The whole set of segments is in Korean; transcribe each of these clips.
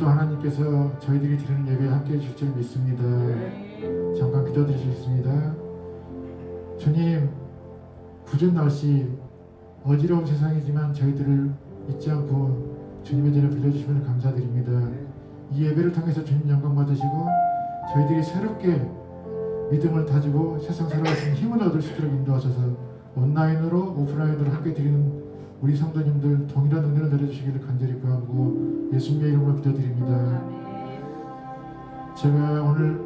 또 하나님께서 저희들이 드리는 예배에 함께해 주실 줄 믿습니다. 잠깐 기도드리겠습니다. 주님, 궂은 날씨, 어지러운 세상이지만 저희들을 잊지 않고 주님의 전에 불러주시면 감사드립니다. 이 예배를 통해서 주님 영광 받으시고 저희들이 새롭게 믿음을 다지고 세상 살아갈 수 있는 힘을 얻을 수 있도록 인도하셔서 온라인으로 오프라인으로 함께 드리는 우리 성도님들 동일한 은혜를 내려주시기를 간절히 구하고 예수님의 이름으로 기도드립니다. 제가 오늘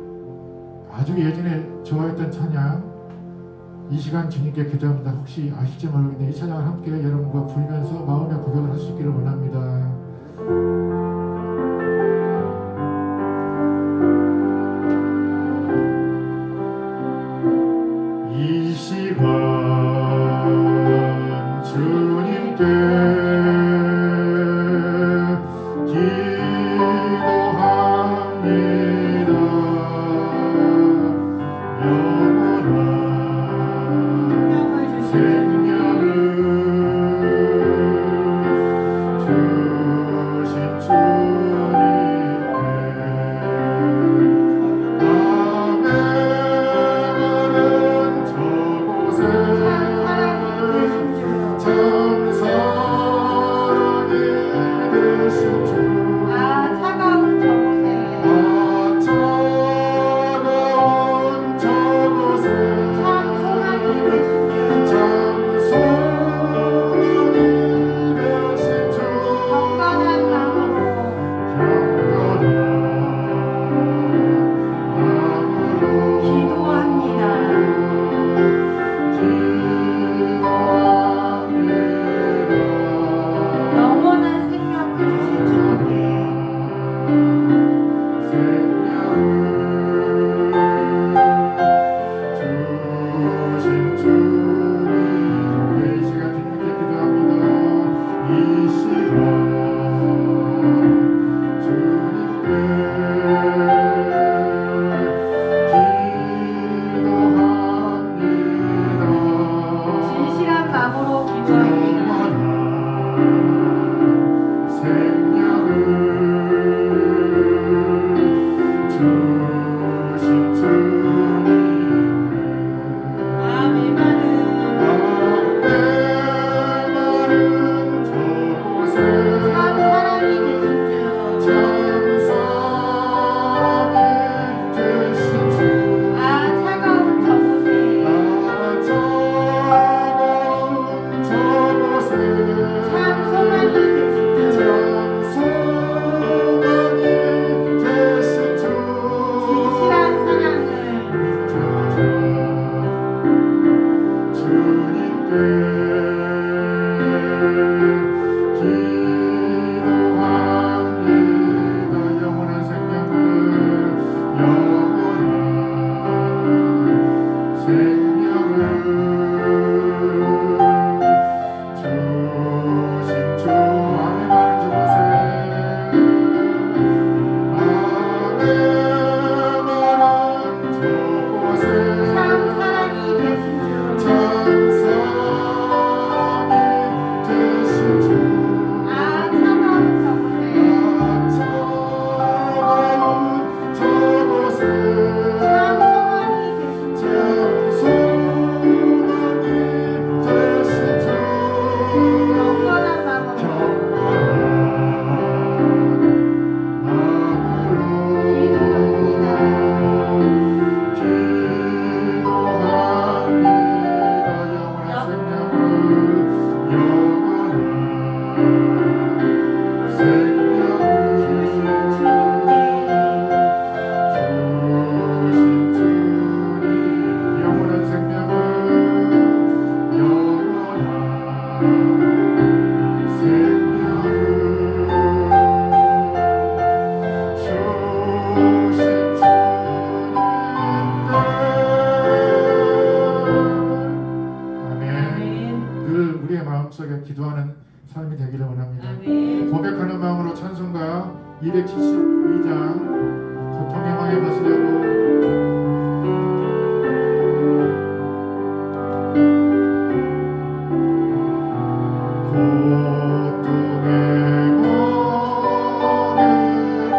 아주 예전에 좋아했던 찬양 이 시간 주님께 기도합니다. 혹시 아실지 모르겠는데 이 찬양을 함께 여러분과 부르면서 마음의 고백을 할 수 있기를 원합니다. 이 시간 주님께 기도하는 삶이 되기를 원합니다. 고백하는 마음으로 찬송가 272장 고통의 망에 벗으려고 고통의 망에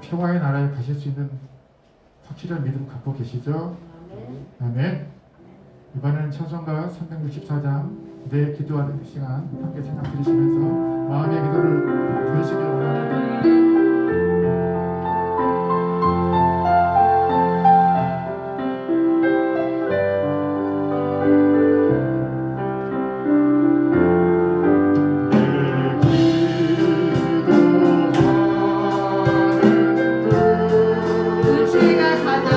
평화의 나라에 가실 수 있는 확실한 믿음 갖고 계시죠? 아멘. 이번에는 찬송가 364장 내 기도하는 시간 함께 생각 들으시면서 마음의 기도를 들으시길 원합니다. 항상 불신 걱정에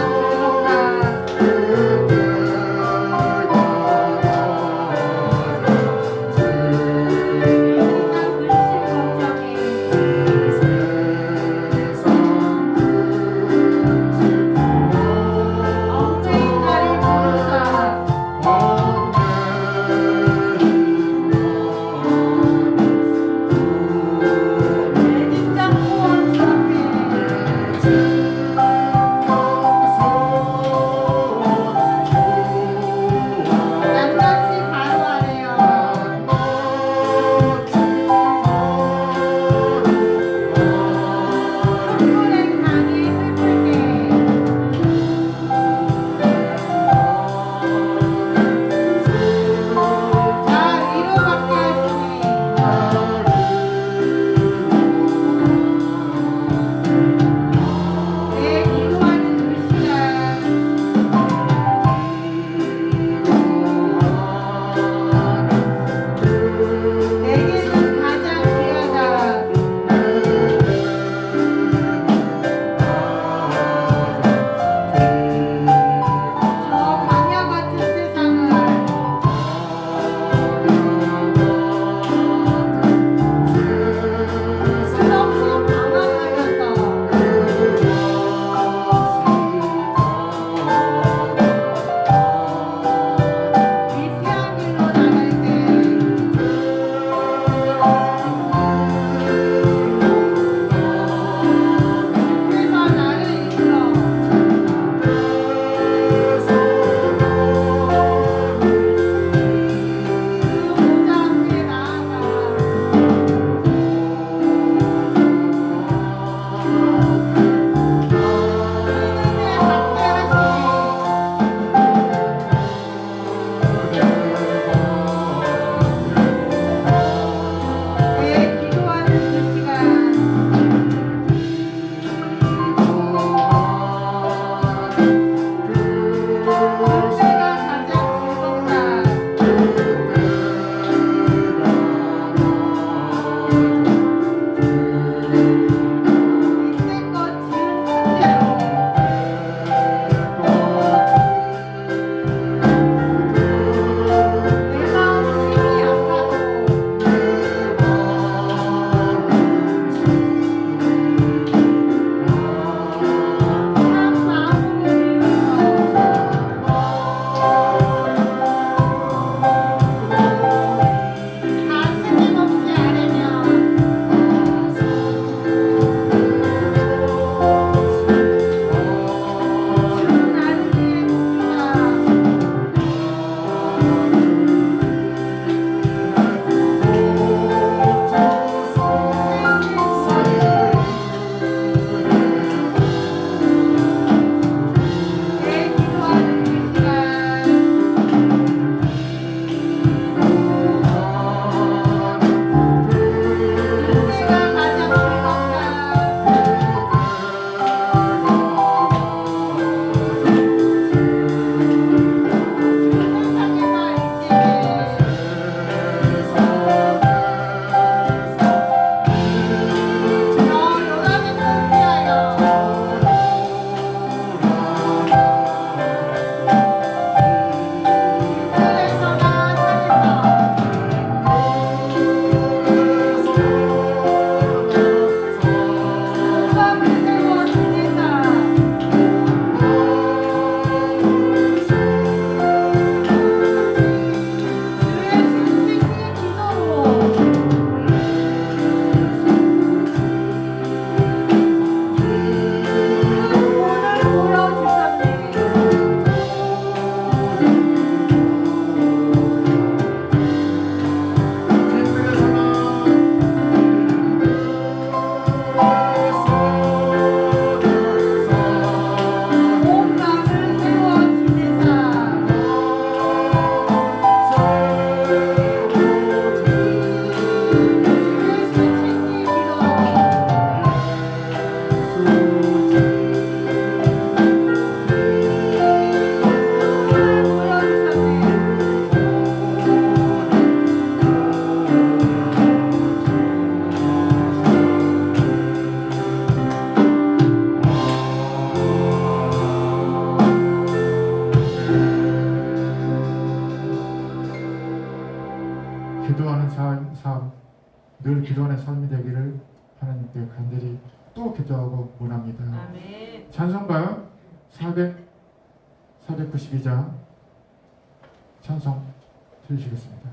늘 기도하는 삶이 되기를 하나님께 간절히 또 기도하고 원합니다. 아멘. 찬송가 492장 찬송 들으시겠습니다.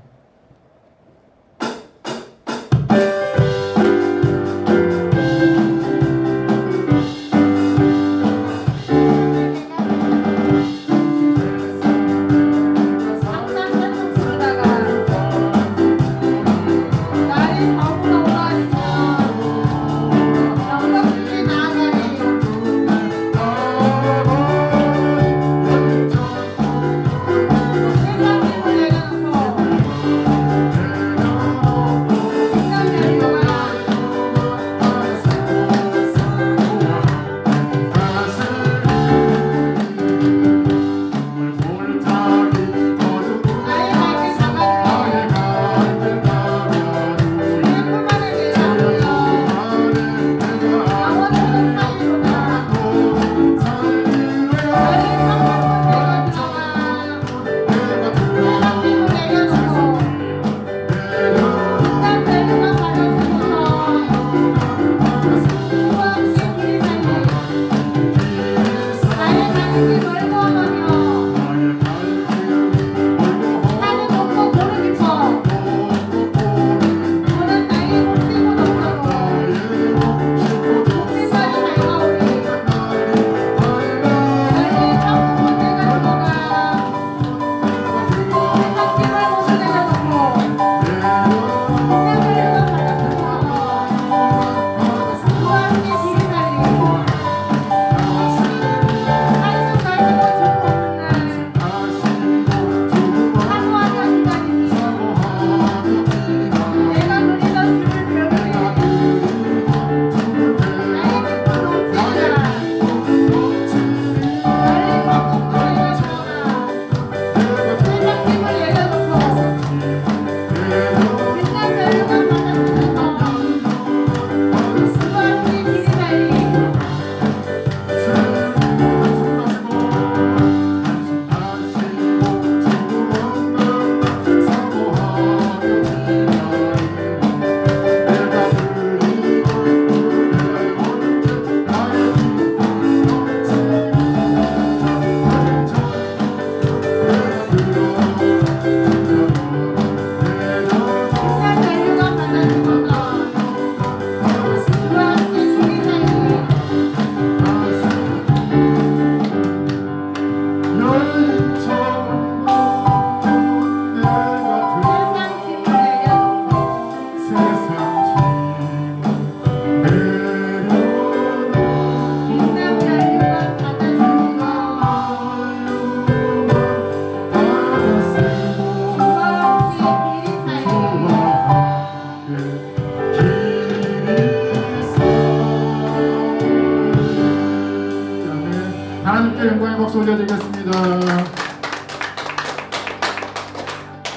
하나님께 영광의 박수 올려드리겠습니다.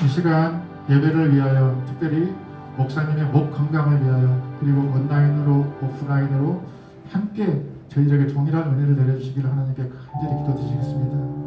이 시간 예배를 위하여 특별히 목사님의 목 건강을 위하여 그리고 온라인으로 오프라인으로 함께 저희들에게 동일한 은혜를 내려주시기를 하나님께 간절히 기도드리겠습니다.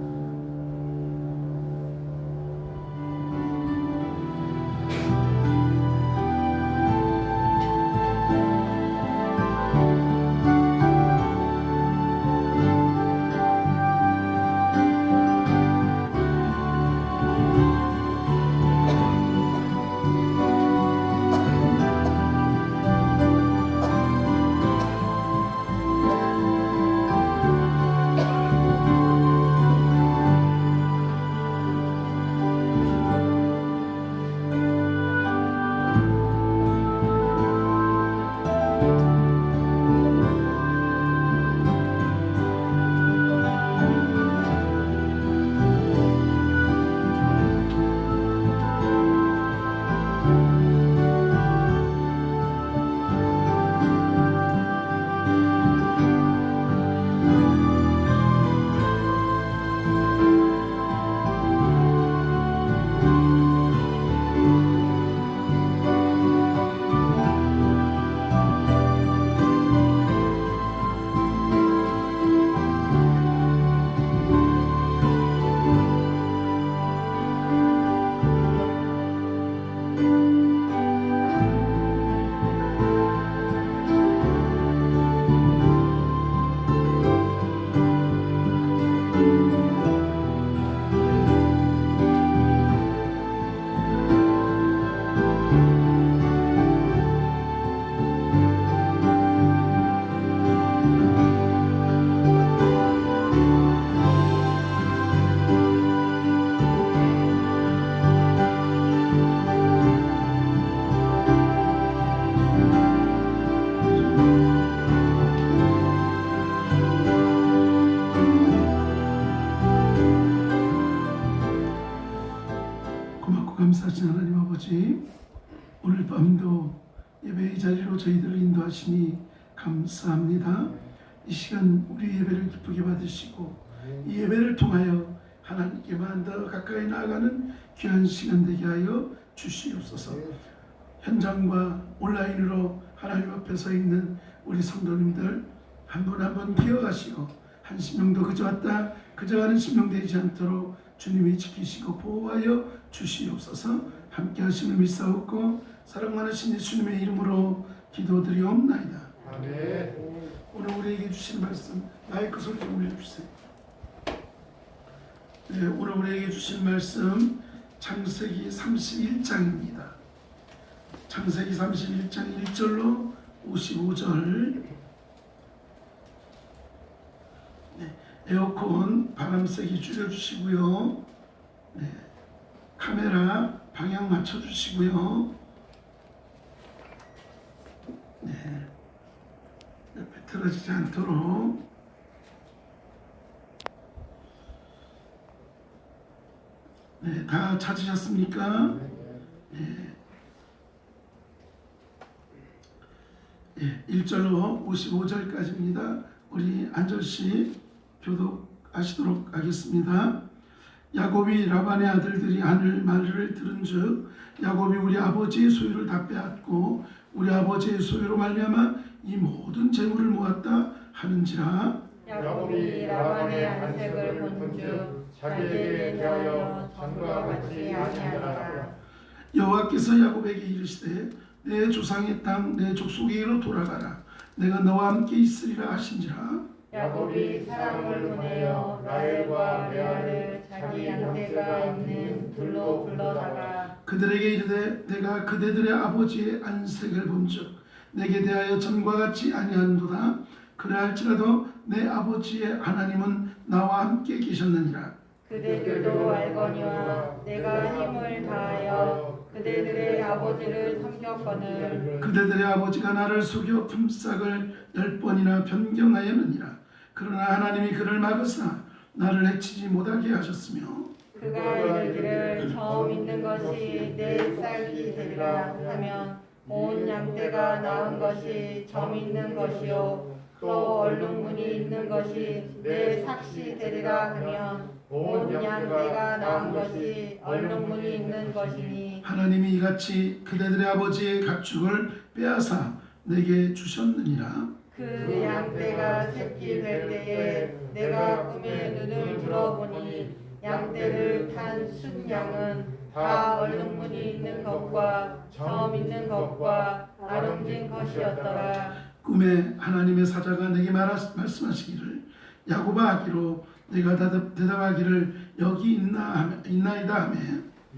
아버지, 오늘 밤도 예배의 자리로 저희들을 인도하시니 감사합니다. 이 시간 우리 예배를 기쁘게 받으시고 이 예배를 통하여 하나님께만 더 가까이 나아가는 귀한 시간 되게 하여 주시옵소서. 현장과 온라인으로 하나님 앞에 서 있는 우리 성도님들 한 분 한 분 기억하시고 한 심령도 그저 왔다 그저 가는 심령 되지 않도록 주님이 지키시고 보호하여 주시옵소서. 함께 하심을 믿사옵고 사랑 많으신 예수님의 이름으로 기도드리옵나이다. 아멘. 오늘 우리에게 주신 말씀 마이크 소리 좀 올려주세요. 네, 오늘 우리에게 주신 말씀 창세기 31장입니다. 창세기 31장 1절로 55절. 네, 에어컨 바람 세기 줄여주시고요. 네, 카메라 방향 맞춰주시고요. 네, 옆에 틀어지지 않도록. 네, 다 찾으셨습니까? 네. 1절로 55절까지입니다. 우리 안절씨 교독하시도록 하겠습니다. 야곱이 라반의 아들들이 하늘 말을 들은즉 야곱이 우리 아버지의 소유를 다 빼앗고 우리 아버지의 소유로 말미암아 이 모든 재물을 모았다 하는지라. 야곱이 라반의 안색을 본즉 자기에게 대하여 전과 같이 아니하니라. 여호와께서 야곱에게 이르시되 내 조상의 땅 내 족속에게로 돌아가라. 내가 너와 함께 있으리라 하신지라. 야곱이 사람을 보내어 라헬과 레아를 자기 양떼가 있는 들로 불러다가 그들에게 이르되 내가 그대들의 아버지의 안색을 본즉 내게 대하여 전과 같이 아니한도다. 그러할지라도 내 아버지의 하나님은 나와 함께 계셨느니라. 그대들도 알거니와 내가 힘을 다하여 그대들의 아버지를 섬겼거늘 그대들의 아버지가 나를 속여 품삯을 10번이나 변경하였느니라. 그러나 하나님이 그를 막으사 나를 해치지 못하게 하셨으며 그가 이르기를 처음 있는 것이 내 쌀이 되리라 하면 온 양떼가 낳은 것이 점 있는 것이요 또 얼룩무늬 있는 것이 내 삭시 되리라 하면 온 양떼가 낳은 것이 얼룩무늬 있는 것이니 하나님이 이같이 그대들의 아버지의 가축을 빼앗아 내게 주셨느니라. 그 양떼가 새끼 될 때에 내가 꿈에 눈을 들어보니 양떼를 탄 순양은 다 얼룩무늬 있는 것과 점 있는 것과 아름진 것이었더라. 꿈에 하나님의 사자가 내게 말씀하시기를 야곱아 하기로 내가 대답하기를 여기 있나이다 하며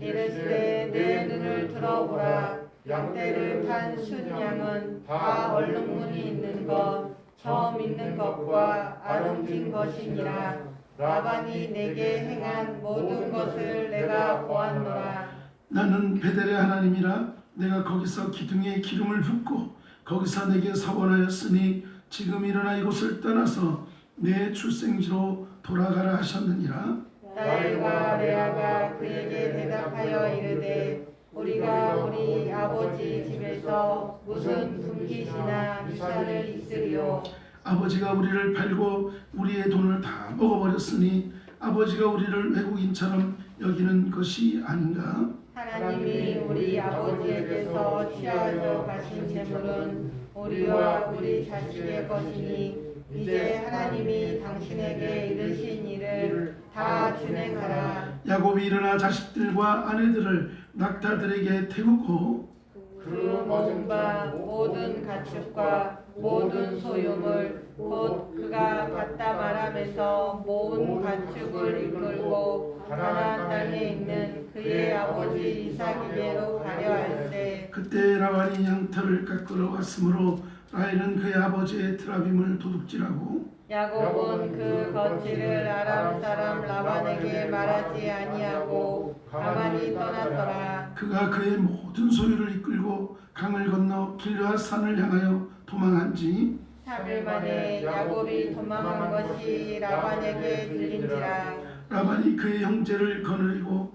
이르시되 내 눈을 들어보라. 양떼를 탄 순양은 다 얼룩무늬 있는 것, 점 있는 것과 아름진 것이니라. 라반이 내게 행한 모든 것을 내가 보았노라. 나는 베델의 하나님이라. 내가 거기서 기둥에 기름을 붓고 거기서 내게 서원하였으니 지금 일어나 이곳을 떠나서 내 출생지로 돌아가라 하셨느니라. 라헬과 레아가 그에게 대답하여 이르되 우리가 우리 아버지 집에서 무슨 분깃이나 미사를 있으리요. 아버지가 우리를 팔고 우리의 돈을 다 먹어버렸으니 아버지가 우리를 외국인처럼 여기는 것이 아닌가. 하나님이 우리 아버지에게서 취하여 가신 재물은 우리와 우리 자식의 것이니 이제 하나님이 당신에게 이르신 일을 다 준행하라. 야곱이 일어나 자식들과 아내들을 낙타들에게 태우고 그 모든 바 모든 가축과 모든 소유물 곧 그가 갖다 말함에서 모은 가축을 이끌고 가나안 땅에 있는 그의 아버지 이삭에게로 가려 할세. 그때 라반이 양털을 깎으러 왔으므로 라헬은 그의 아버지의 드라빔을 도둑질하고 야곱은 그 거취를 아람 사람 라반에게 말하지 아니하고 가만히 떠났더라. 그가 그의 모든 소유를 이끌고 강을 건너 길르앗 산을 향하여 도망한지 3일 만에 야곱이 도망한 것이 라반에게 들린지라. 라반이 그의 형제를 거느리고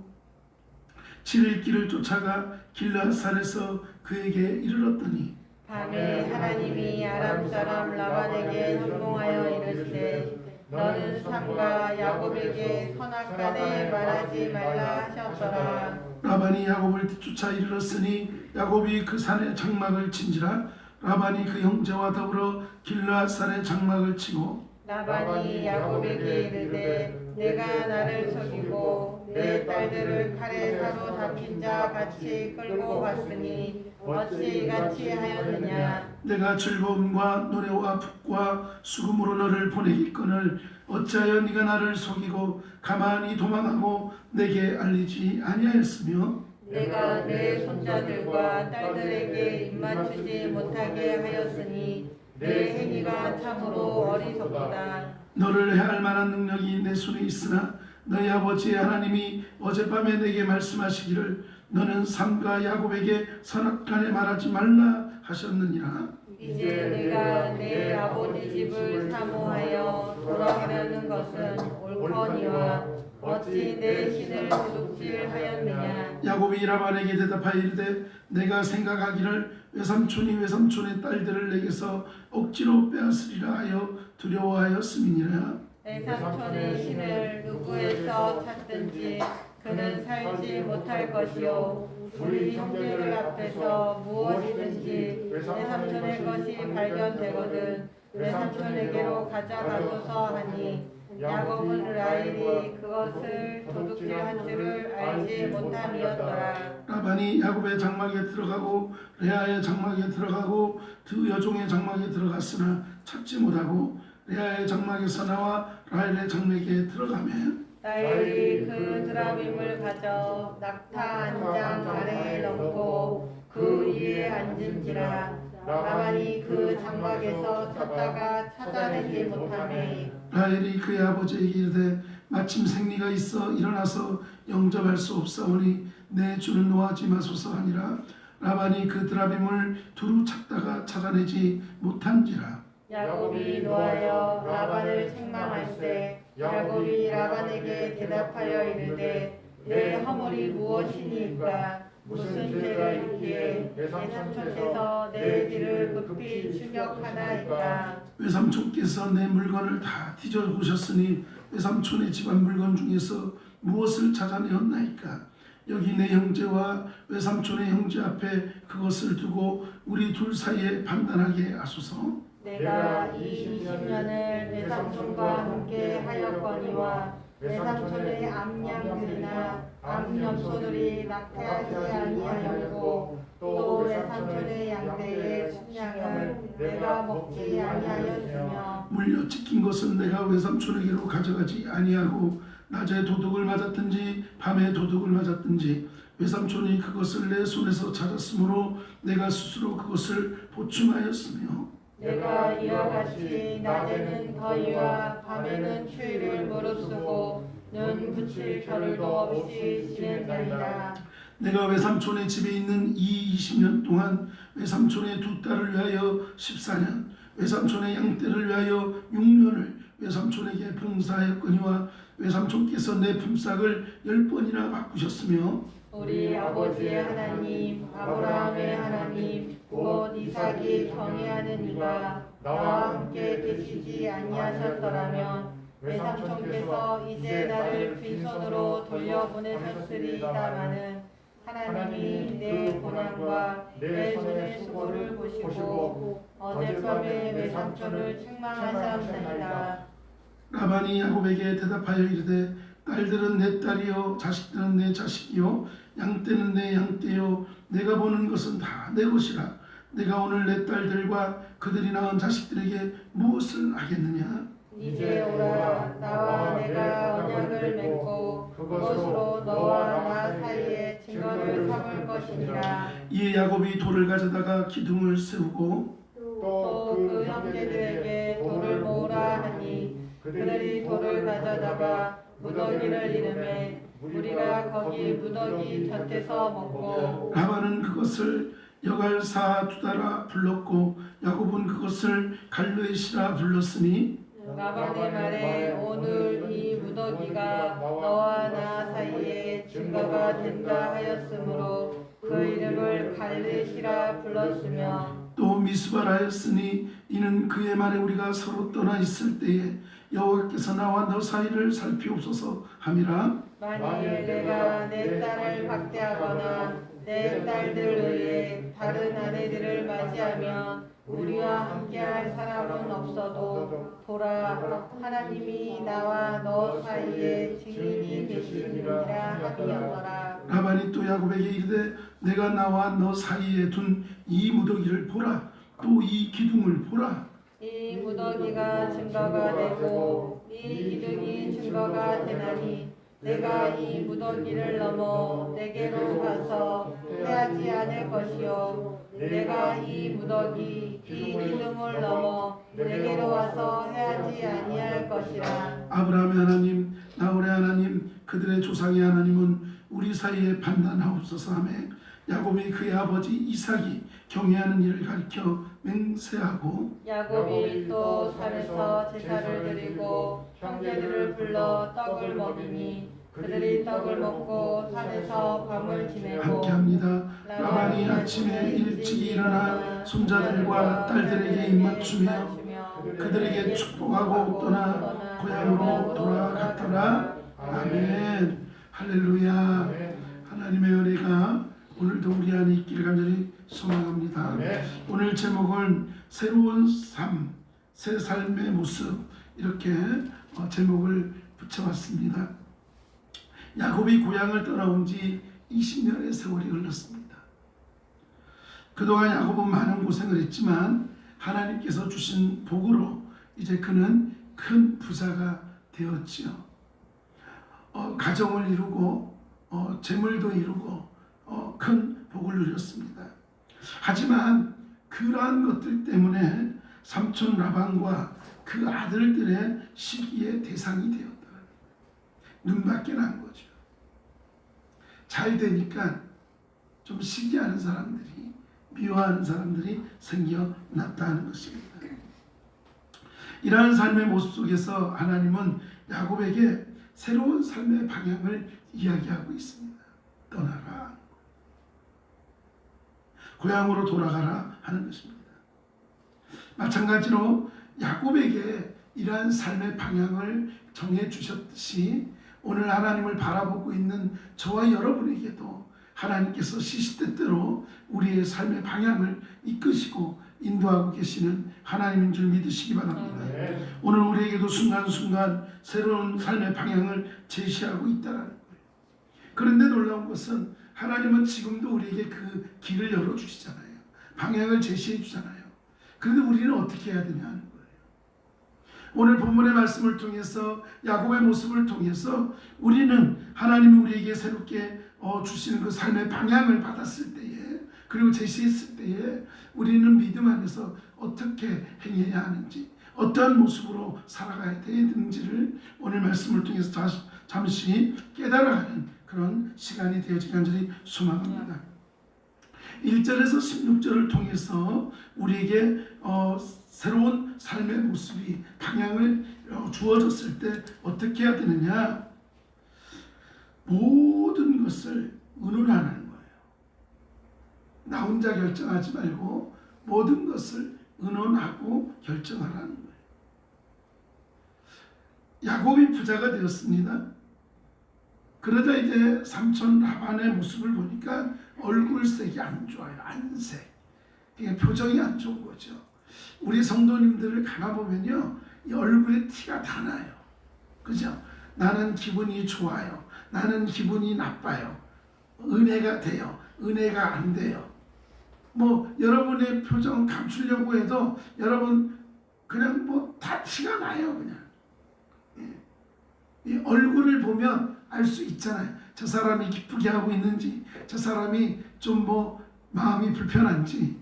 7일 길을 쫓아가 길르앗산에서 그에게 이르렀더니 밤에 하나님이 아람 사람 라반에게 현몽하여 이르시되 너는 삼가 야곱에게 선악간에 말하지 말라 하셨더라. 라반이 야곱을 뒤쫓아 이르렀으니 야곱이 그 산에 장막을 친지라. 라반이 그 형제와 더불어 길르앗산에 장막을 치고 라반이 야곱에게 이르되 내가 나를 속이고 내 딸들을 칼에 사로잡힌 자 같이 끌고 갔으니 어찌 이같이 하였느냐. 내가 즐거움과 노래와 북과 수금으로 너를 보내기건을 어찌하여 네가 나를 속이고 가만히 도망하고 내게 알리지 아니하였으며 내가 내 손자들과 딸들에게 입맞추지 못하게 하였으니 내 행위가 참으로 어리석다. 너를 해할 만한 능력이 내 손에 있으나 너희 아버지의 하나님이 어젯밤에 내게 말씀하시기를 너는 삼가 야곱에게 선악간에 말하지 말라 하셨느니라. 이제 내가 내 아버지 집을 사모하여 돌아가려는 것은 옳거니와 어찌 내 신을 도둑질하였느냐. 야곱이 라반에게 대답하여 이르되 내가 생각하기를 외삼촌이 외삼촌의 딸들을 내게서 억지로 빼앗으리라 하여 두려워하였음이니라. 내 삼촌의 신을 누구에서 찾든지 그는 살지 못할 것이요 우리 형제들 앞에서 무엇이든지 내 삼촌의 것이 발견되거든 내 삼촌에게로 가져가소서 하니 야곱은 라헬이 그것을 도둑질한 줄을 알지 못함이었더라. 라반이 야곱의 장막에 들어가고 레아의 장막에 들어가고 두 여종의 장막에 들어갔으나 찾지 못하고 레아의 장막에서 나와 라헬의 장막에 들어가면 라헬이 그 드라빔을 가져 낙타 한 장 아래에 넣고 그 위에 앉은지라. 라반이 그 장막에서 찾다가 찾아내지 못하매 라헬이 그의 아버지에게 이르되 마침 생리가 있어 일어나서 영접할 수 없사오니 내 주는 노하지 마소서 하니라. 라반이 그 드라빔을 두루 찾다가 찾아내지 못한지라. 야곱이 노하여 라반을 책망할세. 야곱이 라반에게 대답하여 이르되 내 허물이 무엇이니까 무슨 죄를 있기에 내 삼촌께서 내 뒤를 급히 추격하나이까. 외삼촌께서 내 물건을 다 뒤져보셨으니 외삼촌의 집안 물건 중에서 무엇을 찾아내었나이까. 여기 내 형제와 외삼촌의 형제 앞에 그것을 두고 우리 둘 사이에 판단하게 하소서. 내가 이 20년을 내 삼촌과 함께 하였거니와 내 삼촌의 암양들이나 암염소들이 낙태하지 아니하였고 또 내 삼촌의 양떼의 순양을 내가 먹지 아니하였으며 물려 찢긴 것은 내가 외삼촌에게로 가져가지 아니하고 낮에 도둑을 맞았든지 밤에 도둑을 맞았든지 외삼촌이 그것을 내 손에서 찾았으므로 내가 스스로 그것을 보충하였으며 내가 이와 같이 낮에는 더위와 밤에는 추위를 무릅쓰고 눈 붙일 겨를도 없이 지낸다니라. 내가 외삼촌의 집에 있는 이 20년 동안 외삼촌의 두 딸을 위하여 14년 외삼촌의 양떼를 위하여 6년을 외삼촌에게 봉사하였거니와 외삼촌께서 내 품삯을 10번이나 바꾸셨으며 우리 아버지의 하나님 아브라함의 하나님 곧 이삭이 경외하는 이가 나와 함께 계시지 아니하셨더라면 외삼촌께서 이제 나를 빈손으로 돌려보내셨으리다마는 하나님이 내 고난과 내 손의 수고를 보시고 어젯밤에 외삼촌을 책망하셨나이다. 라반이 야곱에게 대답하여 이르되 딸들은 내 딸이요 자식들은 내 자식이요 양떼는 내 양떼요 내가 보는 것은 다 내 것이라. 내가 오늘 내 딸들과 그들이 낳은 자식들에게 무엇을 하겠느냐. 이제 오라. 나와 내가 언약을 맺고 그것으로 너와 나 사이에 증거를 삼을 것이니라. 이에 야곱이 돌을 가져다가 기둥을 세우고 또 그 형제들에게 돌을 모으라 하니 그들이 돌을 가져다가 무더기를 이르매 우리가 거기 무더기 곁에서 먹고 라반은 그것을 여갈사두다라 불렀고 야곱은 그것을 갈르에시라 불렀으니 라반의 말에 오늘 이 무더기가 너와 나 사이에 증거가 된다 하였으므로 그 이름을 갈레시라 불렀으며 또 미스바라 하였으니 이는 그의 말에 우리가 서로 떠나 있을 때에 여호와께서 나와 너 사이를 살피옵소서 함이라. 만일 내가 내 딸을 박대하거나 내 딸들 외에 다른 아내들을 맞이하면 우리와 함께할 사람은 없어도 보라 하나님이 나와 너 사이에 증인이 되시니라 함이었더라. 라반이 또 야곱에게 이르되 내가 나와 너 사이에 둔 이 무더기를 보라. 또 이 기둥을 보라. 이 무더기가 증거가 되고 이 기둥이 증거가 되나니 내가 이 무더기를 넘어 내게로 가서 해하지 않을 것이요 내가 이 무더기 이 기둥을 넘어 내게로 와서 해하지 아니할 것이라. 아브라함의 하나님 나홀의 하나님 그들의 조상의 하나님은 우리 사이에 판단하옵소서 하며 야곱이 그의 아버지 이삭이 경외하는 일을 가리켜 맹세하고 야곱이 또 산에서 제사를 드리고 형제들을 불러 떡을 먹이니 그들이 떡을 먹고 산에서 밤을 지내고 함께합니다. 라반이 아침에 일찍 일어나 손자들과 딸들에게 입맞추며 그들에게 축복하고 떠나 고향으로 돌아갔더라. 아멘. 할렐루야. 하나님의 은혜가 오늘도 우리 안에 있기를 간절히 소망합니다. 오늘 제목은 새로운 삶, 새 삶의 모습 이렇게 제목을 붙여봤습니다. 야곱이 고향을 떠나온 지 20년의 세월이 흘렀습니다. 그동안 야곱은 많은 고생을 했지만 하나님께서 주신 복으로 이제 그는 큰 부자가 되었지요. 가정을 이루고 재물도 이루고 큰 복을 누렸습니다. 하지만 그러한 것들 때문에 삼촌 라반과 그 아들들의 시기의 대상이 되었다. 눈밖에 난 거죠. 잘 되니까 좀 시기하는 사람들이, 미워하는 사람들이 생겨났다는 것입니다. 이러한 삶의 모습 속에서 하나님은 야곱에게 새로운 삶의 방향을 이야기하고 있습니다. 떠나라. 고향으로 돌아가라 하는 것입니다. 마찬가지로 야곱에게 이러한 삶의 방향을 정해 주셨듯이 오늘 하나님을 바라보고 있는 저와 여러분에게도 하나님께서 시시때때로 우리의 삶의 방향을 이끄시고 인도하고 계시는 하나님인 줄 믿으시기 바랍니다. 오늘 우리에게도 순간순간 새로운 삶의 방향을 제시하고 있다는 거예요. 그런데 놀라운 것은 하나님은 지금도 우리에게 그 길을 열어주시잖아요. 방향을 제시해 주잖아요. 그런데 우리는 어떻게 해야 되냐 하는 거예요. 오늘 본문의 말씀을 통해서 야곱의 모습을 통해서 우리는 하나님이 우리에게 새롭게 주시는 그 삶의 방향을 받았을 때에 그리고 제시했을 때에 우리는 믿음 안에서 어떻게 행해야 하는지 어떠한 모습으로 살아가야 되는지를 오늘 말씀을 통해서 잠시 깨달아가는 그런 시간이 되어지기 간절히 소망합니다. 1절에서 16절을 통해서 우리에게 새로운 삶의 모습이 방향을 주어졌을 때 어떻게 해야 되느냐? 모든 것을 의논하는 거예요. 나 혼자 결정하지 말고 모든 것을 의논하고 결정하라는 거예요. 야곱이 부자가 되었습니다. 그러다 이제 삼촌 라반의 모습을 보니까 얼굴색이 안 좋아요. 안색. 그게 표정이 안 좋은 거죠. 우리 성도님들을 가만보면요. 이 얼굴에 티가 다 나요. 그죠? 나는 기분이 좋아요. 나는 기분이 나빠요. 은혜가 돼요. 은혜가 안 돼요. 뭐 여러분의 표정 감추려고 해도 여러분 그냥 뭐 다 티가 나요. 그냥. 이 얼굴을 보면 알 수 있잖아요. 저 사람이 기쁘게 하고 있는지, 저 사람이 좀 뭐 마음이 불편한지.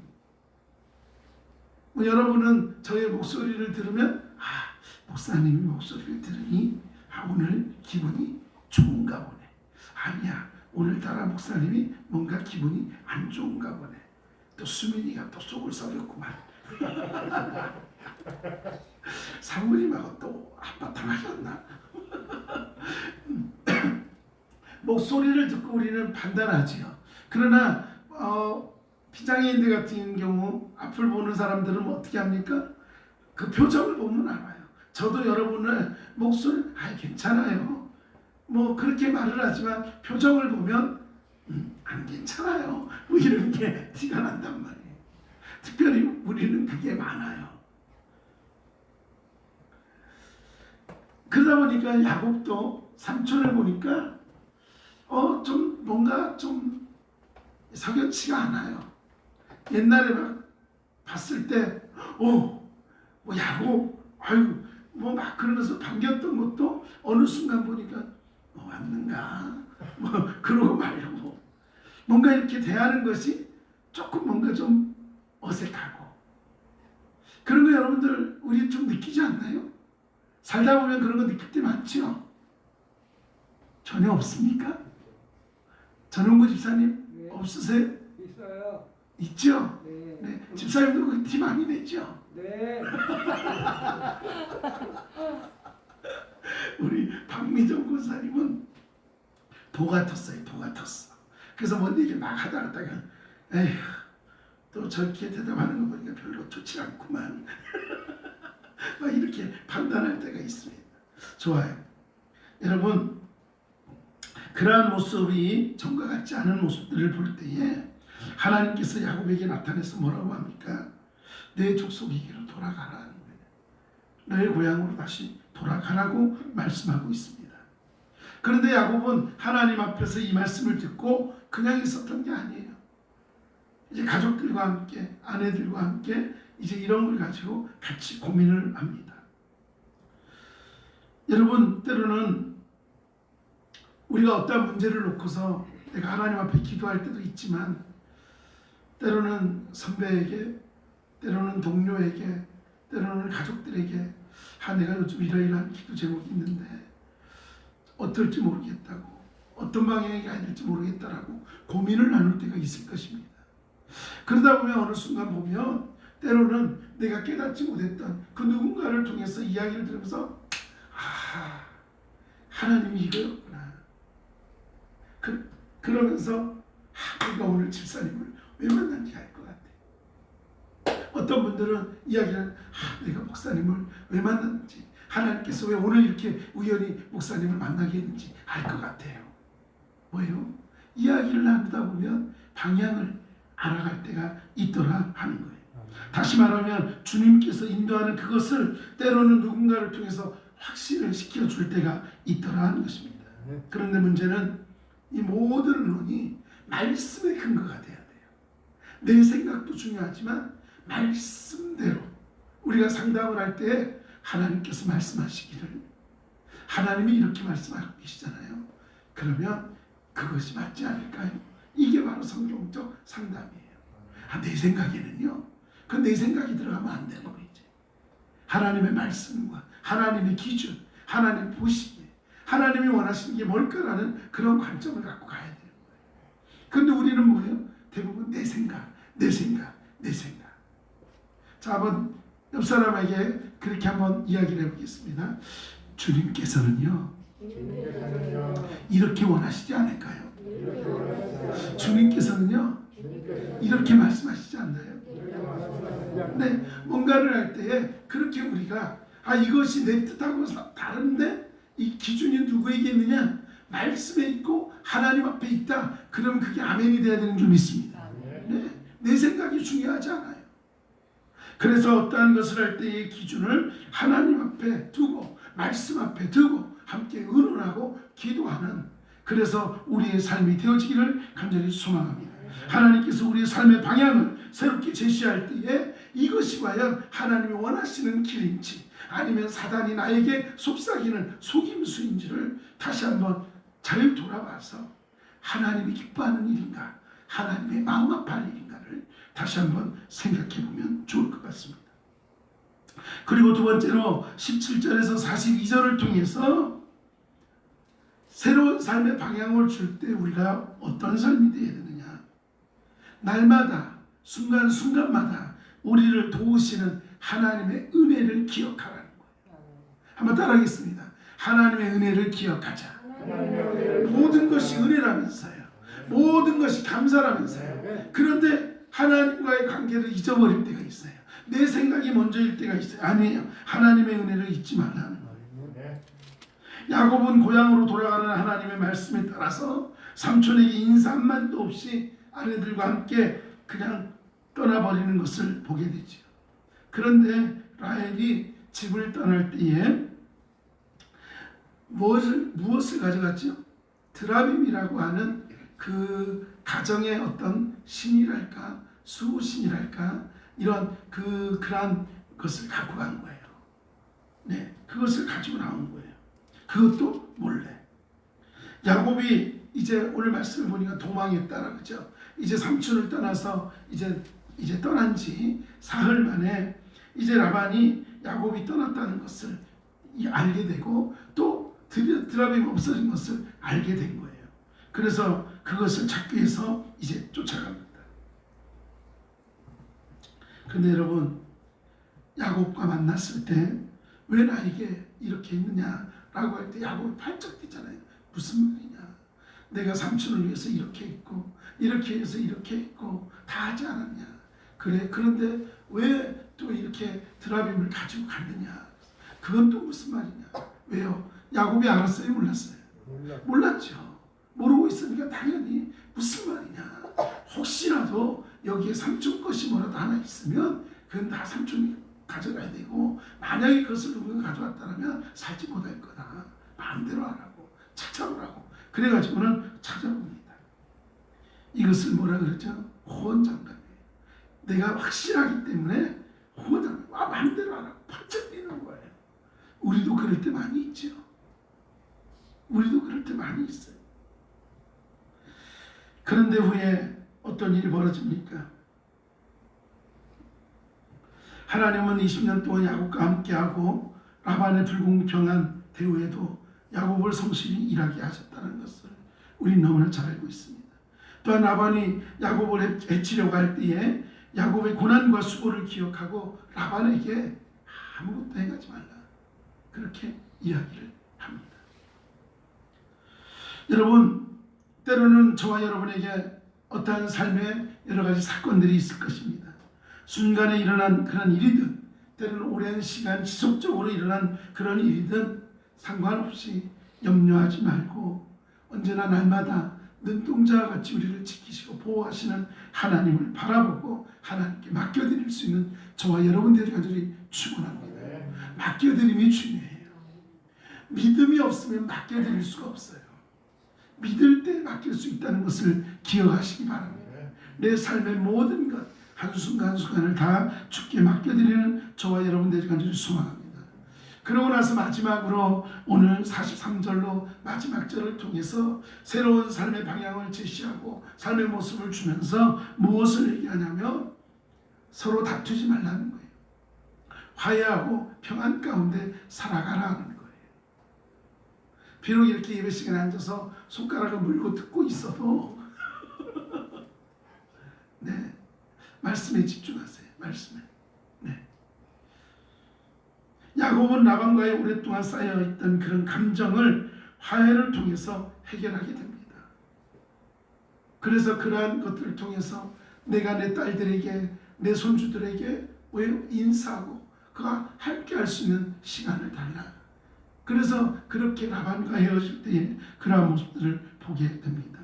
뭐 여러분은 저의 목소리를 들으면 목사님의 목소리를 들으니 오늘 기분이 좋은가 보네. 아니야, 오늘따라 목사님이 뭔가 기분이 안 좋은가 보네. 또 수민이가 또 속을 썩였구만. 사모님하고 또 한바탕 하셨나? 목소리를 듣고 우리는 판단하지요. 그러나 비장애인들 같은 경우 앞을 보는 사람들은 어떻게 합니까? 그 표정을 보면 알아요. 저도 여러분의 목소리 괜찮아요. 뭐 그렇게 말을 하지만 표정을 보면 안 괜찮아요. 뭐 이런 게 티가 난단 말이에요. 특별히 우리는 그게 많아요. 그러다 보니까 야곱도 삼촌을 보니까 좀 뭔가 좀 석연치가 않아요. 옛날에 막 봤을 때 뭐 야곱 아유 뭐 막 그러면서 반겼던 것도 어느 순간 보니까 왔는가 뭐 그러고 말고 뭔가 이렇게 대하는 것이 조금 뭔가 좀 어색하고 그런 거 여러분들 우리 좀 느끼지 않나요? 살다 보면 그런 거 느낄 때 많죠? 전혀 없습니까? 전홍구 집사님 네. 없으세요? 있어요. 있죠? 네. 네. 집사님도 그 티 많이 내죠? 네. 우리 박미정 권사님은 도 같았어요. 도 같았어. 그래서 뭔 얘기 막 하다가 에휴 또 저렇게 대답하는 거 보니까 별로 좋지 않구만. 막 이렇게 판단할 때가 있습니다. 좋아요. 여러분 그러한 모습이 전과 같지 않은 모습들을 볼 때에 하나님께서 야곱에게 나타내서 뭐라고 합니까? 내 족속에게로 돌아가라는 거예요. 너의 고향으로 다시 돌아가라고 말씀하고 있습니다. 그런데 야곱은 하나님 앞에서 이 말씀을 듣고 그냥 있었던 게 아니에요. 이제 가족들과 함께 아내들과 함께 이제 이런 걸 가지고 같이 고민을 합니다. 여러분 때로는 우리가 어떠한 문제를 놓고서 내가 하나님 앞에 기도할 때도 있지만 때로는 선배에게 때로는 동료에게 때로는 가족들에게 내가 요즘 이러이러한 기도 제목이 있는데 어떨지 모르겠다고 어떤 방향이 가야 될지 모르겠다라고 고민을 나눌 때가 있을 것입니다. 그러다 보면 어느 순간 보면 때로는 내가 깨닫지 못했던 그 누군가를 통해서 이야기를 들으면서 하나님이 이거였구나. 그러면서 내가 오늘 집사님을 왜 만난지 알 것 같아. 어떤 분들은 이야기를 내가 목사님을 왜 만났는지 하나님께서 왜 오늘 이렇게 우연히 목사님을 만나게 했는지 알 것 같아요. 뭐예요? 이야기를 나누다 보면 방향을 알아갈 때가 있더라 하는 거예요. 다시 말하면 주님께서 인도하는 그것을 때로는 누군가를 통해서 확신을 시켜줄 때가 있더라 하는 것입니다. 그런데 문제는 이 모든 의논이 말씀의 근거가 돼야 돼요. 내 생각도 중요하지만 말씀대로 우리가 상담을 할 때 하나님께서 말씀하시기를 하나님이 이렇게 말씀하고 계시잖아요. 그러면 그것이 맞지 않을까요? 이게 바로 성경적 상담이에요. 내 생각에는요. 그 내 생각이 들어가면 안 되는 거지. 하나님의 말씀과 하나님의 기준, 하나님 보시기에 하나님이 원하시는 게 뭘까라는 그런 관점을 갖고 가야 되는 거예요. 그런데 우리는 뭐예요? 대부분 내 생각. 자, 한번 옆 사람에게 그렇게 한번 이야기를 해보겠습니다. 주님께서는요. 이렇게 원하시지 않을까요? 주님께서는요. 이렇게 말씀하시지 않나요? 네, 뭔가를 할 때에 그렇게 우리가 이것이 내 뜻하고 다른데 이 기준이 누구에게 있느냐? 말씀에 있고 하나님 앞에 있다. 그러면 그게 아멘이 돼야 되는 줄 믿습니다. 네, 내 생각이 중요하지 않아요. 그래서 어떠한 것을 할 때의 기준을 하나님 앞에 두고 말씀 앞에 두고 함께 의논하고 기도하는 그래서 우리의 삶이 되어지기를 간절히 소망합니다. 하나님께서 우리의 삶의 방향을 새롭게 제시할 때에 이것이 과연 하나님이 원하시는 길인지 아니면 사단이 나에게 속삭이는 속임수인지를 다시 한번 잘 돌아봐서 하나님이 기뻐하는 일인가 하나님의 마음 아파할 일인가를 다시 한번 생각해 보면 좋을 것 같습니다. 그리고 두 번째로 17절에서 42절을 통해서 새로운 삶의 방향을 줄 때 우리가 어떤 삶이 되어야 되느냐. 날마다 순간순간마다 우리를 도우시는 하나님의 은혜를 기억하라는 거예요. 한번 따라하겠습니다. 하나님의 은혜를 기억하자. 모든 것이 은혜라면서요. 모든 것이 감사라면서요. 그런데 하나님과의 관계를 잊어버릴 때가 있어요. 내 생각이 먼저일 때가 있어요. 아니에요. 하나님의 은혜를 잊지 말라는 거예요. 야곱은 고향으로 돌아가는 하나님의 말씀에 따라서 삼촌에게 인사 한마디도 없이 아내들과 함께 그냥 떠나버리는 것을 보게 되죠. 그런데 라헬이 집을 떠날 때에 무엇을 가져갔죠? 드라빔이라고 하는 그 가정의 어떤 신이랄까, 수호신이랄까, 이런 그러한 것을 갖고 간 거예요. 네, 그것을 가지고 나온 거예요. 그것도 몰래. 야곱이 이제 오늘 말씀을 보니까 도망했다라 그죠? 이제 삼촌을 떠나서 이제 떠난 지 사흘 만에 이제 라반이 야곱이 떠났다는 것을 알게 되고 또 드라빔이 없어진 것을 알게 된 거예요. 그래서 그것을 찾기 위해서 이제 쫓아갑니다. 근데 여러분, 야곱과 만났을 때 왜 나에게 이렇게 있느냐라고 할 때 야곱이 팔쩍 뛰잖아요. 무슨 말이냐? 내가 삼촌을 위해서 이렇게 했고 이렇게 해서 이렇게 했고 다 하지 않았냐? 그래, 그런데 왜 또 이렇게 드라빔을 가지고 갔느냐? 그건 또 무슨 말이냐? 왜요? 야곱이 알았어요? 몰랐어요? 몰랐죠. 모르고 있으니까 당연히 무슨 말이냐? 혹시라도 여기에 삼촌 것이 뭐라도 하나 있으면 그건 다 삼촌이 가져가야 되고, 만약에 그것을 누군가 가져왔다면 살지 못할 거다. 마음대로 하라고, 찾아오라고. 그래가지고는 찾아옵니다. 이것을 뭐라 그러죠? 호언장담이에요. 내가 확실하기 때문에 호언장담, 마음대로 하라고 팔쩍 뛰는 거예요. 우리도 그럴 때 많이 있죠. 우리도 그럴 때 많이 있어요. 그런데 후에 어떤 일이 벌어집니까? 하나님은 20년 동안 야곱과 함께하고 라반의 불공평한 대우에도 야곱을 성실히 일하게 하셨다는 것을 우리는 너무나 잘 알고 있습니다. 또한 라반이 야곱을 해치려고 할 때에 야곱의 고난과 수고를 기억하고 라반에게 아무것도 해가지 말라, 그렇게 이야기를 합니다. 여러분, 때로는 저와 여러분에게 어떠한 삶의 여러 가지 사건들이 있을 것입니다. 순간에 일어난 그런 일이든 때로는 오랜 시간 지속적으로 일어난 그런 일이든 상관없이 염려하지 말고 언제나 날마다 눈동자와 같이 우리를 지키시고 보호하시는 하나님을 바라보고 하나님께 맡겨드릴 수 있는 저와 여러분들이 간절히 축원합니다. 맡겨드림이 중요해요. 믿음이 없으면 맡겨드릴 수가 없어요. 믿을 때 맡길 수 있다는 것을 기억하시기 바랍니다. 내 삶의 모든 것 한순간한순간을 다 주께 맡겨드리는 저와 여러분들이 간절히 소망합니다. 그러고 나서 마지막으로 오늘 43절로 마지막 절을 통해서 새로운 삶의 방향을 제시하고 삶의 모습을 주면서 무엇을 얘기하냐면 서로 다투지 말라는 거예요. 화해하고 평안 가운데 살아가라 하는 거예요. 비록 이렇게 예배 시간에 앉아서 손가락을 물고 듣고 있어도 네, 말씀에 집중하세요. 말씀에. 네. 야곱은 라반과의 오랫동안 쌓여있던 그런 감정을 화해를 통해서 해결하게 됩니다. 그래서 그러한 것들을 통해서 내가 내 딸들에게, 내 손주들에게 인사하고 그가 함께 할 수 있는 시간을 달라. 그래서 그렇게 라반과 헤어질 때에 그러한 모습들을 보게 됩니다.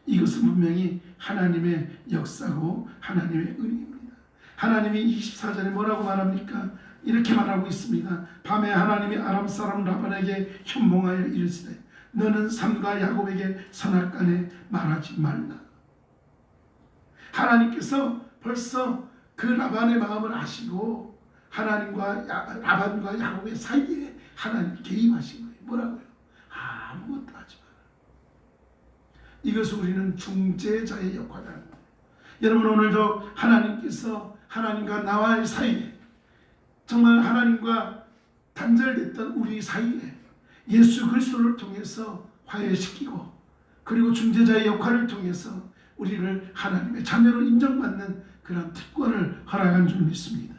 이것은 분명히 하나님의 역사고 하나님의 은혜입니다. 하나님이 24절에 뭐라고 말합니까? 이렇게 말하고 있습니다. 밤에 하나님이 아람 사람 라반에게 현몽하여 이르시되 너는 삼가 야곱에게 선악간에 말하지 말라. 하나님께서 벌써 그 라반의 마음을 아시고 하나님과 라반과 야곱의 사이에 하나님 개입하신 거예요. 뭐라고요? 아무것도 하지 마라. 이것을 우리는 중재자의 역할을 하는 거예요. 여러분, 오늘도 하나님께서 하나님과 나와의 사이에, 정말 하나님과 단절됐던 우리 사이에 예수 그리스도를 통해서 화해시키고, 그리고 중재자의 역할을 통해서 우리를 하나님의 자녀로 인정받는 그런 특권을 허락한 줄 믿습니다.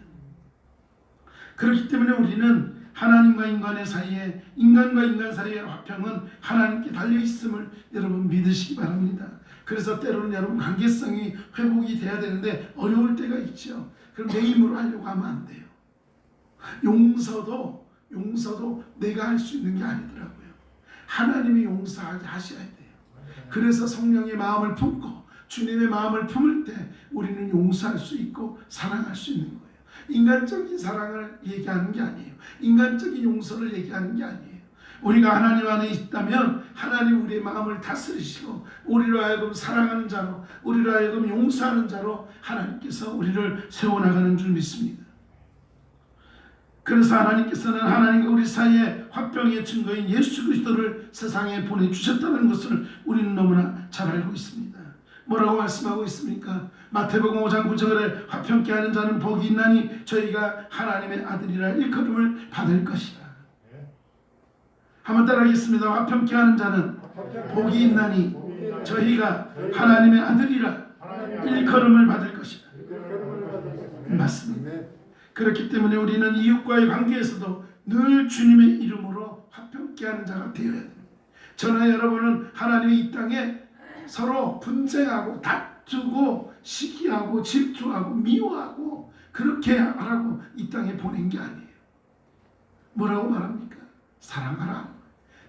그렇기 때문에 우리는 하나님과 인간의 사이에, 인간과 인간 사이의 화평은 하나님께 달려 있음을 여러분 믿으시기 바랍니다. 그래서 때로는 여러분 관계성이 회복이 돼야 되는데 어려울 때가 있죠. 그럼 내 힘으로 하려고 하면 안 돼요. 용서도 내가 할 수 있는 게 아니더라고요. 하나님이 용서하게 하셔야 돼요. 그래서 성령의 마음을 품고 주님의 마음을 품을 때 우리는 용서할 수 있고 사랑할 수 있는 거예요. 인간적인 사랑을 얘기하는 게 아니에요. 인간적인 용서를 얘기하는 게 아니에요. 우리가 하나님 안에 있다면 하나님 우리의 마음을 다스리시고 우리로 하여금 사랑하는 자로, 우리로 하여금 용서하는 자로 하나님께서 우리를 세워나가는 줄 믿습니다. 그래서 하나님께서는 하나님과 우리 사이에 화평의 증거인 예수 그리스도를 세상에 보내주셨다는 것을 우리는 너무나 잘 알고 있습니다. 뭐라고 말씀하고 있습니까? 마태복음 5장 9절에 화평케 하는 자는 복이 있나니 저희가 하나님의 아들이라 일컬음을 받을 것이라. 한번 따라하겠습니다. 화평케 하는 자는 복이 있나니 저희가 하나님의 아들이라 일컬음을 받을 것이라. 맞습니다. 그렇기 때문에 우리는 이웃과의 관계에서도 늘 주님의 이름으로 화평케 하는 자가 되어야 됩니다. 저나 여러분은 하나님이 이 땅에 서로 분쟁하고 다투고 시기하고 질투하고 미워하고 그렇게 하라고 이 땅에 보낸 게 아니에요. 뭐라고 말합니까? 사랑하라.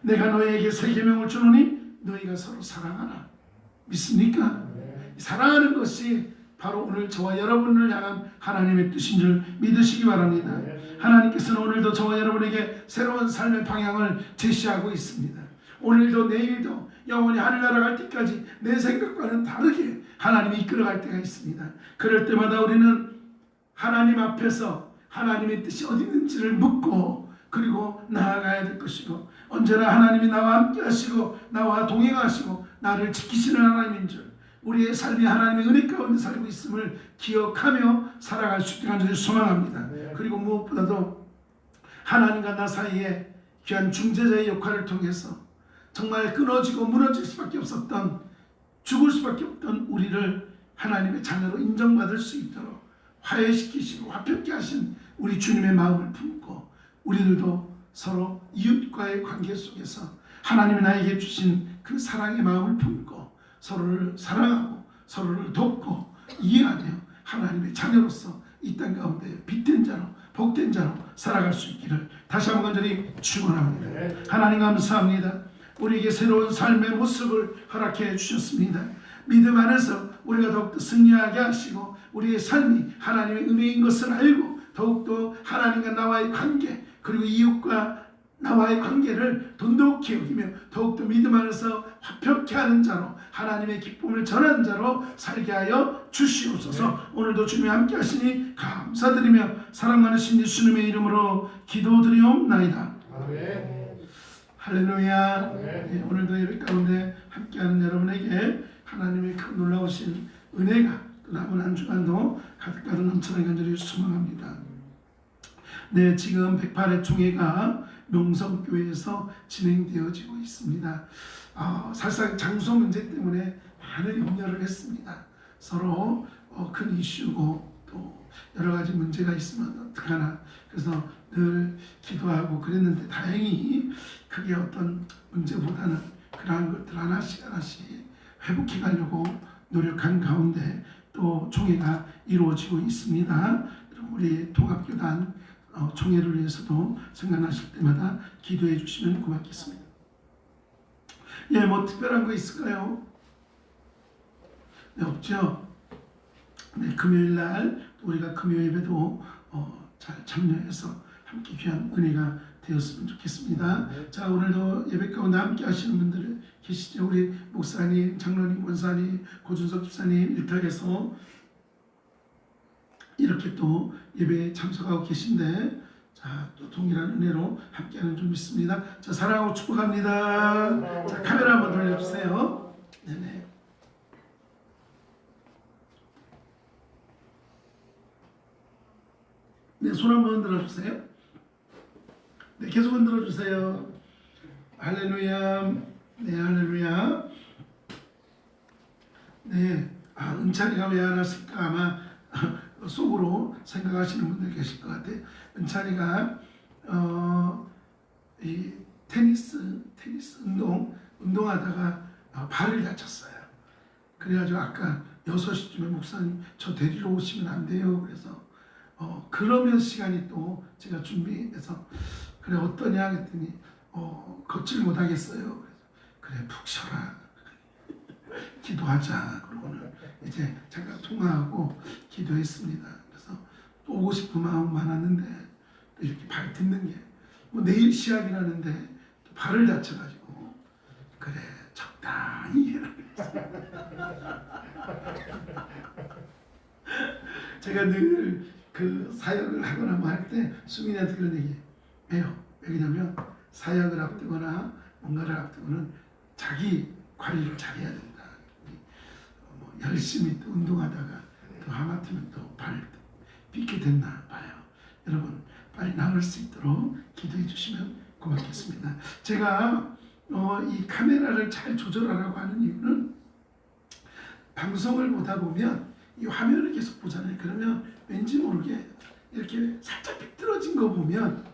내가 너희에게 새 계명을 주노니 너희가 서로 사랑하라. 믿습니까? 사랑하는 것이 바로 오늘 저와 여러분을 향한 하나님의 뜻인 줄 믿으시기 바랍니다. 하나님께서는 오늘도 저와 여러분에게 새로운 삶의 방향을 제시하고 있습니다. 오늘도 내일도 영원히 하늘나라 갈 때까지 내 생각과는 다르게 하나님이 이끌어갈 때가 있습니다. 그럴 때마다 우리는 하나님 앞에서 하나님의 뜻이 어디 있는지를 묻고 그리고 나아가야 될 것이고 언제나 하나님이 나와 함께 하시고 나와 동행하시고 나를 지키시는 하나님인 줄 우리의 삶이 하나님의 은혜 가운데 살고 있음을 기억하며 살아갈 수 있게 간절히 소망합니다. 그리고 무엇보다도 하나님과 나 사이에 귀한 중재자의 역할을 통해서 정말 끊어지고 무너질 수밖에 없었던 죽을 수밖에 없던 우리를 하나님의 자녀로 인정받을 수 있도록 화해시키시고 화평케 하신 우리 주님의 마음을 품고 우리들도 서로 이웃과의 관계 속에서 하나님이 나에게 주신 그 사랑의 마음을 품고 서로를 사랑하고 서로를 돕고 이해하며 하나님의 자녀로서 이 땅 가운데 빛된 자로 복된 자로 살아갈 수 있기를 다시 한번 간절히 축원합니다. 하나님 감사합니다. 우리에게 새로운 삶의 모습을 허락해 주셨습니다. 믿음 안에서 우리가 더욱더 승리하게 하시고 우리의 삶이 하나님의 은혜인 것을 알고 더욱더 하나님과 나와의 관계 그리고 이웃과 나와의 관계를 돈독히 여기며 더욱더 믿음 안에서 화평케 하는 자로 하나님의 기쁨을 전하는 자로 살게 하여 주시옵소서. 오늘도 주님이 함께 하시니 감사드리며 사랑 많으신 예수님의 이름으로 기도드리옵나이다. 아멘. 할렐루야. 네, 오늘도 예배 가운데 함께하는 여러분에게 하나님의 큰 놀라우신 은혜가 또 남은 한 주간도 가득가득 넘쳐나게 간절히 소망합니다. 네, 지금 108회 총회가 명성교회에서 진행되어지고 있습니다. 사실상 장소 문제 때문에 많은 염려를 했습니다. 서로 큰 이슈고 또 여러 가지 문제가 있으면 어떡하나 그래서 늘 기도하고 그랬는데 다행히 그게 어떤 문제보다는 그러한 것들 하나씩 회복해 가려고 노력한 가운데 또 총회가 이루어지고 있습니다. 우리 통합교단 총회를 위해서도 생각나실 때마다 기도해 주시면 고맙겠습니다. 예, 뭐 특별한 거 있을까요? 네, 없죠? 네, 금요일 날 우리가 금요 예배도 잘 참여해서 함께 귀한 은혜가 되었으면 좋겠습니다. 자, 오늘도 예배 가운데 함께 하시는 분들 계시죠? 우리 목사님, 장로님, 원사님, 고준석 집사님 일탁에서 이렇게 또 예배에 참석하고 계신데 자, 또 동일한 은혜로 함께하는 줄 믿습니다. 자, 사랑하고 축복합니다. 자, 카메라 한번 돌려주세요. 네네. 네, 손 한번 흔들어주세요. 네, 계속 흔들어주세요. 할렐루야. 네, 할렐루야. 네, 은찬이가 왜 안 왔을까 아마 속으로 생각하시는 분들 계실 것 같아요. 은찬이가 테니스 운동하다가 발을 다쳤어요. 그래가지고 아까 6시쯤에 목사님 저 데리러 오시면 안 돼요. 그래서 그러면 시간이 또 제가 준비해서 그래 어떠냐 했더니 걷질 못하겠어요. 그래서 그래 푹 쉬어라. 기도하자. 그러고는 이제 잠깐 통화하고 기도했습니다. 그래서 또 오고 싶은 마음 많았는데 또 이렇게 발 딛는 게 뭐 내일 시합이라는데 또 발을 다쳐가지고 그래 적당히 해라 그랬어요. 제가 늘 그 사역을 하거나 뭐 할 때 수민이한테 그런 얘기 해요. 왜냐면 사역을 앞두거나 뭔가를 앞두고는 자기 관리를 잘해야 된다. 뭐 열심히 또 운동하다가 또 하마터면 또 발 삐게 됐나 봐요. 여러분 빨리 나을 수 있도록 기도해 주시면 고맙겠습니다. 제가 이 카메라를 잘 조절하라고 하는 이유는 방송을 보다 보면 이 화면을 계속 보잖아요. 그러면 왠지 모르게 이렇게 살짝 삐뚤어진 거 보면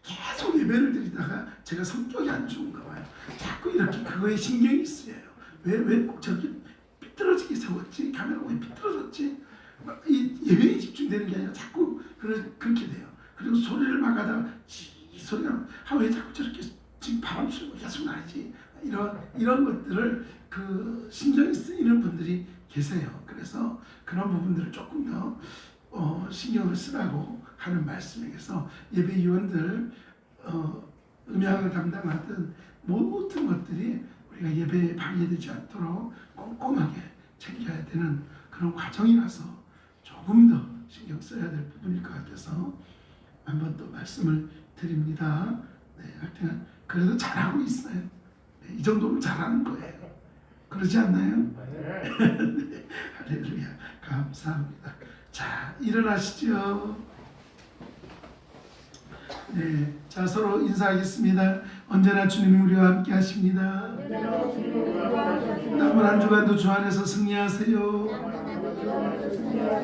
계속 예배를 드리다가 제가 성격이 안 좋은가 봐요. 자꾸 이렇게 그거에 신경이 쓰여요. 왜 저기 삐뚤어지게 세웠지? 카메라가 왜 삐뚤어졌지? 이 예배에 집중되는 게 아니라 자꾸 그렇게 돼요. 그리고 소리를 막 하다가 이 소리가 왜 자꾸 저렇게 지금 바람 쐬고 계속 나지? 이런 것들을 그 신경이 쓰이는 분들이 계세요. 그래서 그런 부분들을 조금 더 신경을 쓰라고 하는 말씀에서 예배위원들 음향을 담당하던 모든 것들이 우리가 예배에 방해되지 않도록 꼼꼼하게 챙겨야 되는 그런 과정이라서 조금 더 신경 써야 될 부분일 것 같아서 한 번 더 말씀을 드립니다. 네, 하여튼 그래도 잘하고 있어요. 네, 이 정도면 잘하는 거예요. 그러지 않나요? 네, 할렐루야. 감사합니다. 자, 일어나시죠. 네, 자 서로 인사하겠습니다. 언제나 주님이 우리와 함께 하십니다. 남은 한 주간도 주 안에서 승리하세요.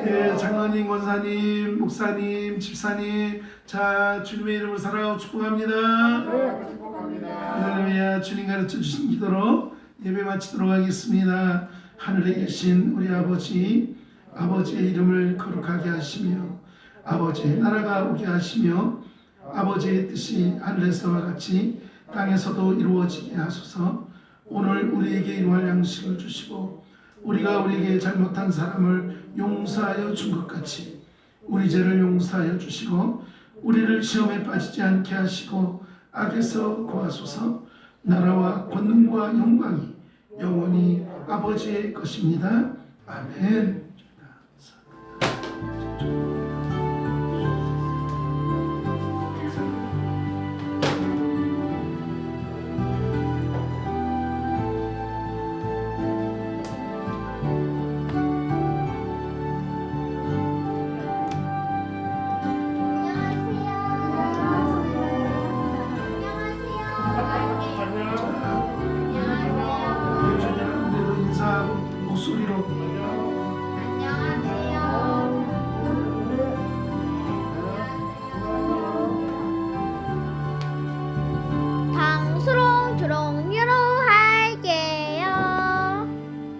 네, 장로님, 권사님, 목사님, 집사님, 자 주님의 이름을 사랑하고 축복합니다. 할렐루야. 주님 가르쳐 주신 기도로 예배 마치도록 하겠습니다. 하늘에 계신 우리 아버지의 이름을 거룩하게 하시며 아버지의 나라가 오게 하시며 아버지의 뜻이 하늘에서와 같이 땅에서도 이루어지게 하소서. 오늘 우리에게 일용할 양식을 주시고 우리가 우리에게 잘못한 사람을 용서하여 준 것 같이 우리 죄를 용서하여 주시고 우리를 시험에 빠지지 않게 하시고 악에서 구하소서. 나라와 권능과 영광이 영원히 아버지의 것입니다. 아멘. 목소리로